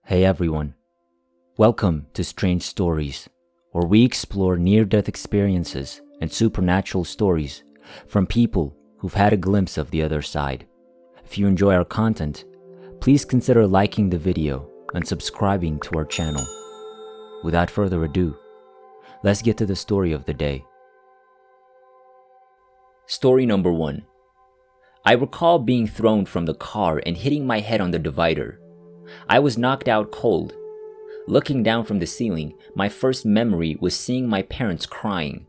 Hey everyone, welcome to Strange Stories, where we explore near-death experiences and supernatural stories from people who've had a glimpse of the other side. If you enjoy our content, please consider liking the video and subscribing to our channel. Without further ado, let's get to the story of the day. Story number 1. I recall being thrown from the car and hitting my head on the divider. I was knocked out cold. Looking down from the ceiling, my first memory was seeing my parents crying.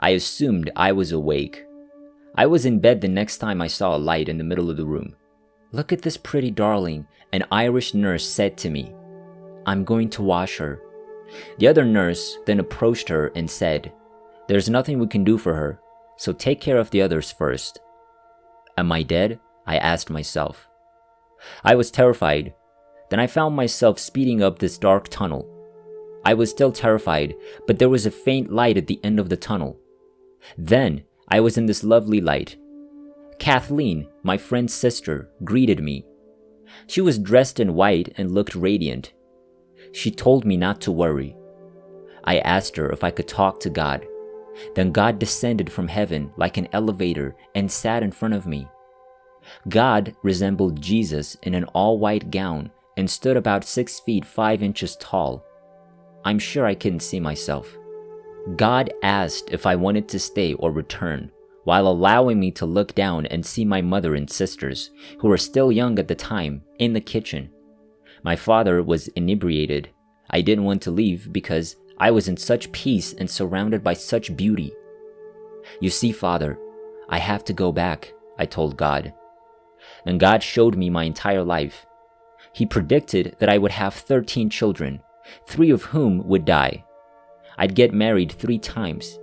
I assumed I was awake. I was in bed the next time I saw a light in the middle of the room. "Look at this pretty darling," an Irish nurse said to me. "I'm going to wash her." The other nurse then approached her and said, "There's nothing we can do for her, so take care of the others first." Am I dead? I asked myself. I was terrified. Then I found myself speeding up this dark tunnel. I was still terrified, but there was a faint light at the end of the tunnel. Then I was in this lovely light. Kathleen, my friend's sister, greeted me. She was dressed in white and looked radiant. She told me not to worry. I asked her if I could talk to God. Then God descended from heaven like an elevator and sat in front of me. God resembled Jesus in an all-white gown and stood about 6 feet 5 inches tall. I'm sure I couldn't see myself. God asked if I wanted to stay or return, while allowing me to look down and see my mother and sisters, who were still young at the time, in the kitchen. My father was inebriated. I didn't want to leave because I was in such peace and surrounded by such beauty. "You see, Father, I have to go back," I told God. Then God showed me my entire life. He predicted that I would have 13 children, 3 of whom would die. I'd get married 3 times.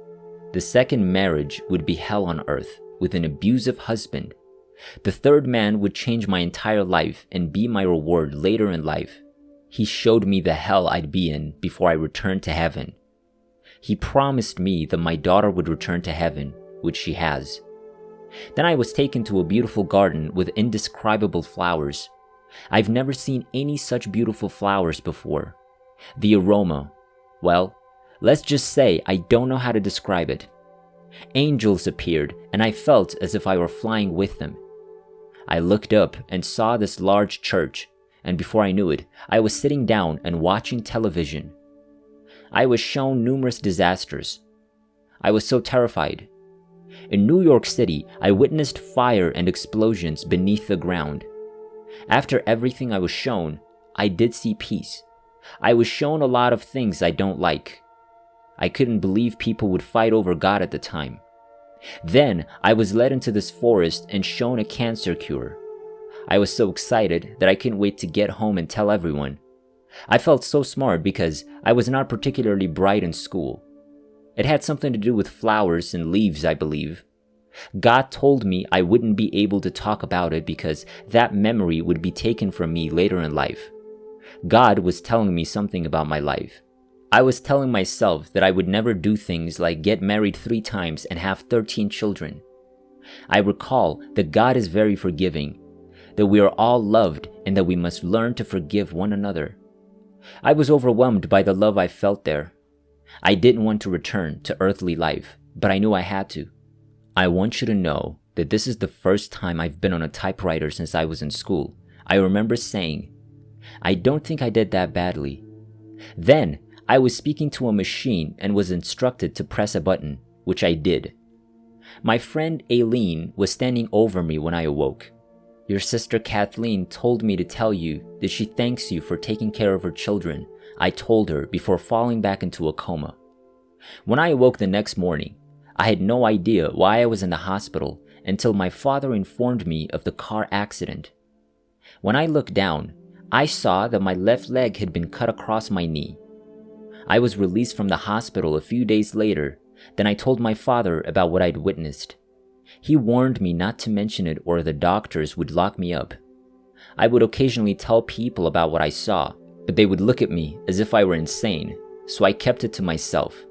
The second marriage would be hell on earth, with an abusive husband. The third man would change my entire life and be my reward later in life. He showed me the hell I'd be in before I returned to heaven. He promised me that my daughter would return to heaven, which she has. Then I was taken to a beautiful garden with indescribable flowers. I've never seen any such beautiful flowers before. The aroma, well, let's just say I don't know how to describe it. Angels appeared, and I felt as if I were flying with them. I looked up and saw this large church, and before I knew it, I was sitting down and watching television. I was shown numerous disasters. I was so terrified. In New York City, I witnessed fire and explosions beneath the ground. After everything I was shown, I did see peace. I was shown a lot of things I don't like. I couldn't believe people would fight over God at the time. Then I was led into this forest and shown a cancer cure. I was so excited that I couldn't wait to get home and tell everyone. I felt so smart because I was not particularly bright in school. It had something to do with flowers and leaves, I believe. God told me I wouldn't be able to talk about it because that memory would be taken from me later in life. God was telling me something about my life. I was telling myself that I would never do things like get married 3 times and have 13 children. I recall that God is very forgiving, that we are all loved and that we must learn to forgive one another. I was overwhelmed by the love I felt there. I didn't want to return to earthly life, but I knew I had to. I want you to know that this is the first time I've been on a typewriter since I was in school. I remember saying, "I don't think I did that badly." Then I was speaking to a machine and was instructed to press a button, which I did. My friend Aileen was standing over me when I awoke. "Your sister Kathleen told me to tell you that she thanks you for taking care of her children," I told her before falling back into a coma. When I awoke the next morning, I had no idea why I was in the hospital until my father informed me of the car accident. When I looked down, I saw that my left leg had been cut across my knee. I was released from the hospital a few days later. Then I told my father about what I'd witnessed. He warned me not to mention it or the doctors would lock me up. I would occasionally tell people about what I saw, but they would look at me as if I were insane, so I kept it to myself.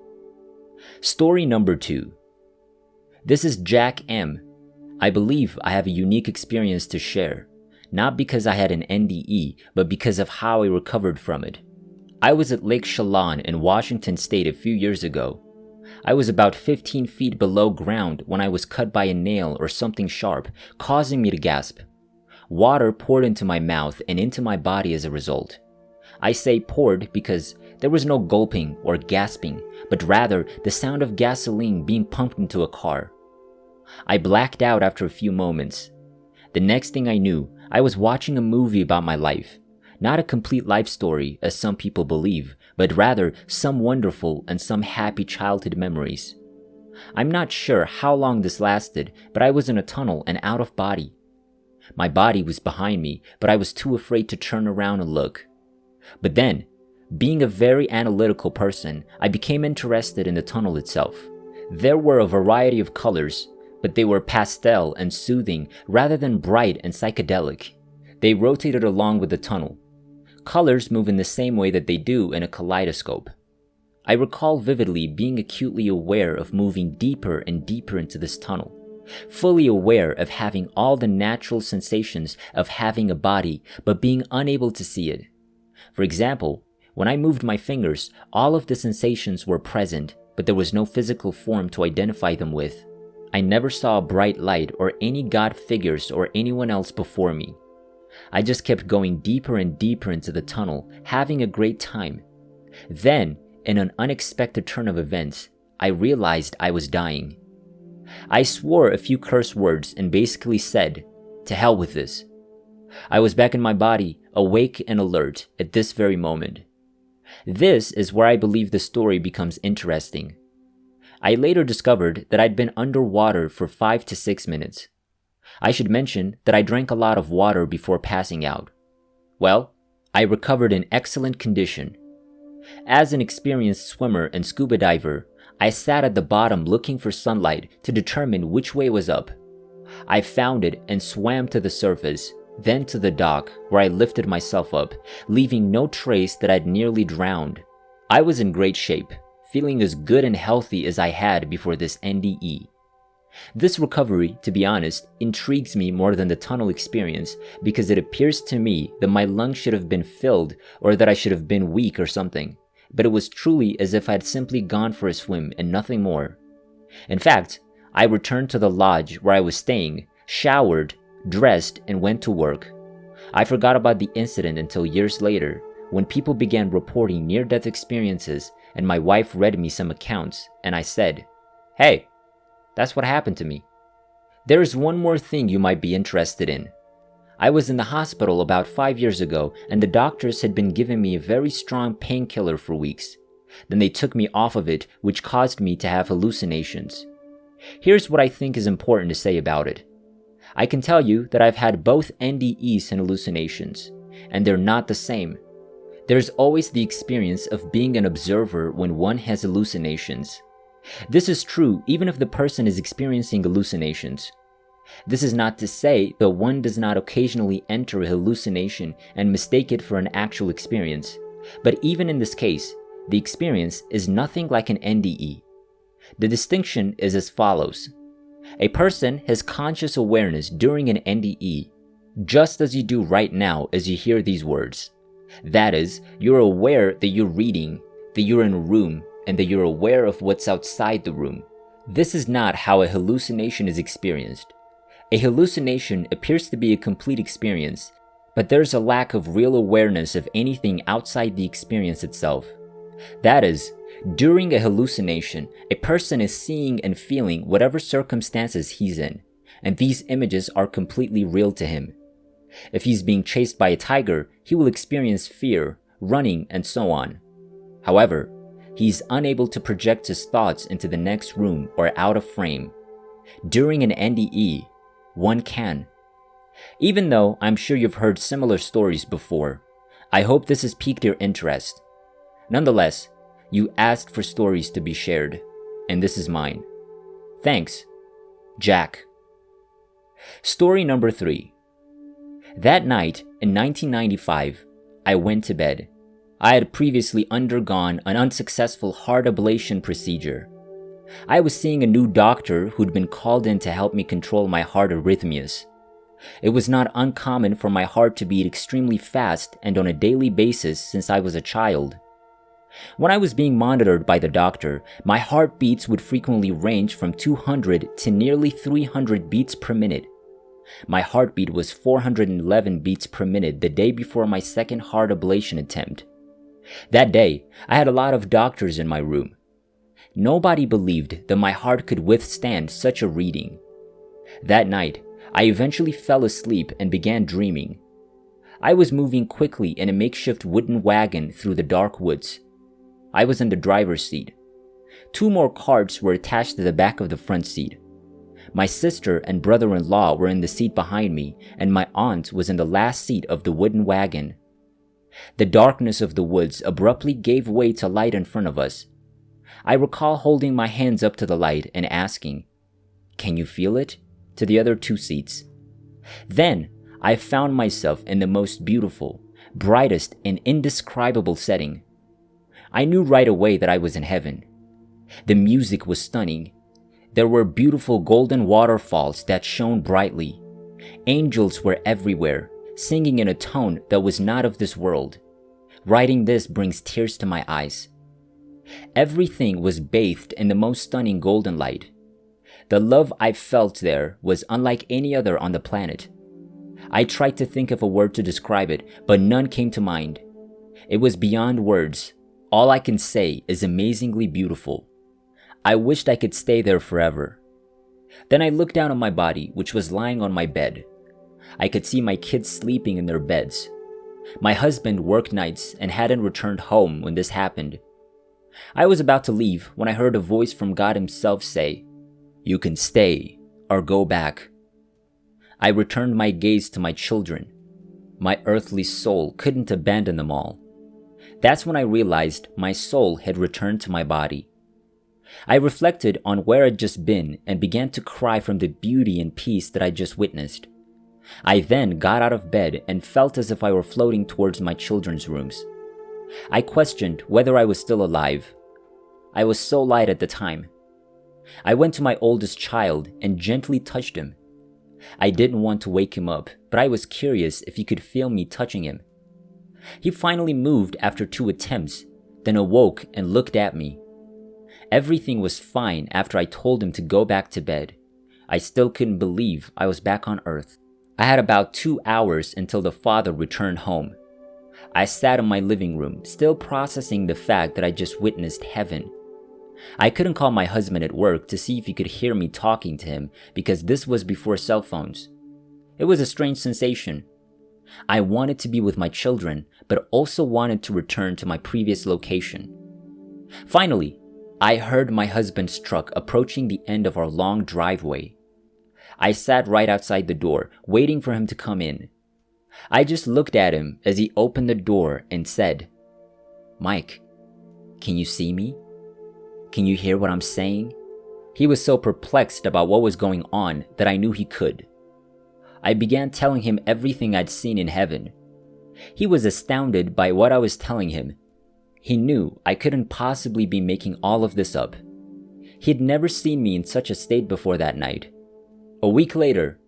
Story number 2. This is Jack M. I believe I have a unique experience to share. not because I had an NDE, but because of how I recovered from it. I was at Lake Chelan in Washington State a few years ago. I was about 15 feet below ground when I was cut by a nail or something sharp, causing me to gasp. Water poured into my mouth and into my body as a result. I say poured because there was no gulping or gasping, but rather the sound of gasoline being pumped into a car. I blacked out after a few moments. The next thing I knew, I was watching a movie about my life. Not a complete life story, as some people believe, but rather some wonderful and some happy childhood memories. I'm not sure how long this lasted, but I was in a tunnel and out of body. My body was behind me, but I was too afraid to turn around and look. But then, being a very analytical person, I became interested in the tunnel itself. There were a variety of colors, but they were pastel and soothing rather than bright and psychedelic. They rotated along with the tunnel. Colors move in the same way that they do in a kaleidoscope. I recall vividly being acutely aware of moving deeper and deeper into this tunnel, fully aware of having all the natural sensations of having a body but being unable to see it. For example, when I moved my fingers, all of the sensations were present, but there was no physical form to identify them with. I never saw a bright light or any god figures or anyone else before me. I just kept going deeper and deeper into the tunnel, having a great time. Then, in an unexpected turn of events, I realized I was dying. I swore a few curse words and basically said, "To hell with this." I was back in my body, awake and alert at this very moment. This is where I believe the story becomes interesting. I later discovered that I'd been underwater for 5 to 6 minutes. I should mention that I drank a lot of water before passing out. Well, I recovered in excellent condition. As an experienced swimmer and scuba diver, I sat at the bottom looking for sunlight to determine which way was up. I found it and swam to the surface, then to the dock where I lifted myself up, leaving no trace that I'd nearly drowned. I was in great shape, feeling as good and healthy as I had before this NDE. This recovery, to be honest, intrigues me more than the tunnel experience because it appears to me that my lungs should have been filled or that I should have been weak or something, but it was truly as if I had simply gone for a swim and nothing more. In fact, I returned to the lodge where I was staying, showered, dressed, and went to work. I forgot about the incident until years later, when people began reporting near-death experiences and my wife read me some accounts, and I said, "Hey, that's what happened to me." There is one more thing you might be interested in. I was in the hospital about 5 years ago, and the doctors had been giving me a very strong painkiller for weeks. Then they took me off of it, which caused me to have hallucinations. Here's what I think is important to say about it. I can tell you that I've had both NDEs and hallucinations, and they're not the same. There's always the experience of being an observer when one has hallucinations. This is true even if the person is experiencing hallucinations. This is not to say that one does not occasionally enter a hallucination and mistake it for an actual experience, but even in this case, the experience is nothing like an NDE. The distinction is as follows. A person has conscious awareness during an NDE, just as you do right now as you hear these words. That is, you're aware that you're reading, that you're in a room, and that you're aware of what's outside the room. This is not how a hallucination is experienced. A hallucination appears to be a complete experience, but there's a lack of real awareness of anything outside the experience itself. That is, during a hallucination, a person is seeing and feeling whatever circumstances he's in, and these images are completely real to him. If he's being chased by a tiger, he will experience fear, running, and so on. However, he's unable to project his thoughts into the next room or out of frame. During an NDE, one can. Even though I'm sure you've heard similar stories before, I hope this has piqued your interest. Nonetheless, you asked for stories to be shared, and this is mine. Thanks, Jack. Story number 3. That night in 1995, I went to bed. I had previously undergone an unsuccessful heart ablation procedure. I was seeing a new doctor who'd been called in to help me control my heart arrhythmias. It was not uncommon for my heart to beat extremely fast and on a daily basis since I was a child. When I was being monitored by the doctor, my heartbeats would frequently range from 200 to nearly 300 beats per minute. My heartbeat was 411 beats per minute the day before my second heart ablation attempt. That day, I had a lot of doctors in my room. Nobody believed that my heart could withstand such a reading. That night, I eventually fell asleep and began dreaming. I was moving quickly in a makeshift wooden wagon through the dark woods. I was in the driver's seat. 2 more carts were attached to the back of the front seat. My sister and brother-in-law were in the seat behind me, and my aunt was in the last seat of the wooden wagon. The darkness of the woods abruptly gave way to light in front of us. I recall holding my hands up to the light and asking, "Can you feel it?" to the other 2 seats. Then, I found myself in the most beautiful, brightest, and indescribable setting. I knew right away that I was in heaven. The music was stunning. There were beautiful golden waterfalls that shone brightly. Angels were everywhere, singing in a tone that was not of this world. Writing this brings tears to my eyes. Everything was bathed in the most stunning golden light. The love I felt there was unlike any other on the planet. I tried to think of a word to describe it, but none came to mind. It was beyond words. All I can say is amazingly beautiful. I wished I could stay there forever. Then I looked down on my body, which was lying on my bed. I could see my kids sleeping in their beds. My husband worked nights and hadn't returned home when this happened. I was about to leave when I heard a voice from God himself say, "You can stay or go back." I returned my gaze to my children. My earthly soul couldn't abandon them all. That's when I realized my soul had returned to my body. I reflected on where I'd just been and began to cry from the beauty and peace that I just witnessed. I then got out of bed and felt as if I were floating towards my children's rooms. I questioned whether I was still alive. I was so light at the time. I went to my oldest child and gently touched him. I didn't want to wake him up, but I was curious if he could feel me touching him. He finally moved after 2 attempts, then awoke and looked at me. Everything was fine after I told him to go back to bed. I still couldn't believe I was back on Earth. I had about 2 hours until the father returned home. I sat in my living room, still processing the fact that I just witnessed heaven. I couldn't call my husband at work to see if he could hear me talking to him because this was before cell phones. It was a strange sensation. I wanted to be with my children, but also wanted to return to my previous location. Finally, I heard my husband's truck approaching the end of our long driveway. I sat right outside the door, waiting for him to come in. I just looked at him as he opened the door and said, "Mike, can you see me? Can you hear what I'm saying?" He was so perplexed about what was going on that I knew he could. I began telling him everything I'd seen in heaven. He was astounded by what I was telling him. He knew I couldn't possibly be making all of this up. He'd never seen me in such a state before that night. A week later,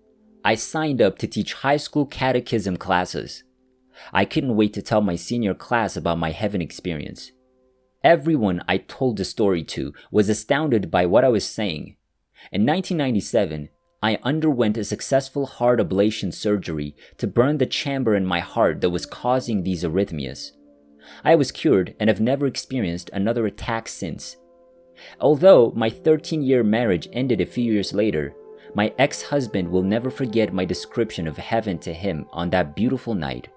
I signed up to teach high school catechism classes. I couldn't wait to tell my senior class about my heaven experience. Everyone I told the story to was astounded by what I was saying. In 1997, I underwent a successful heart ablation surgery to burn the chamber in my heart that was causing these arrhythmias. I was cured and have never experienced another attack since. Although my 13-year marriage ended a few years later, my ex-husband will never forget my description of heaven to him on that beautiful night.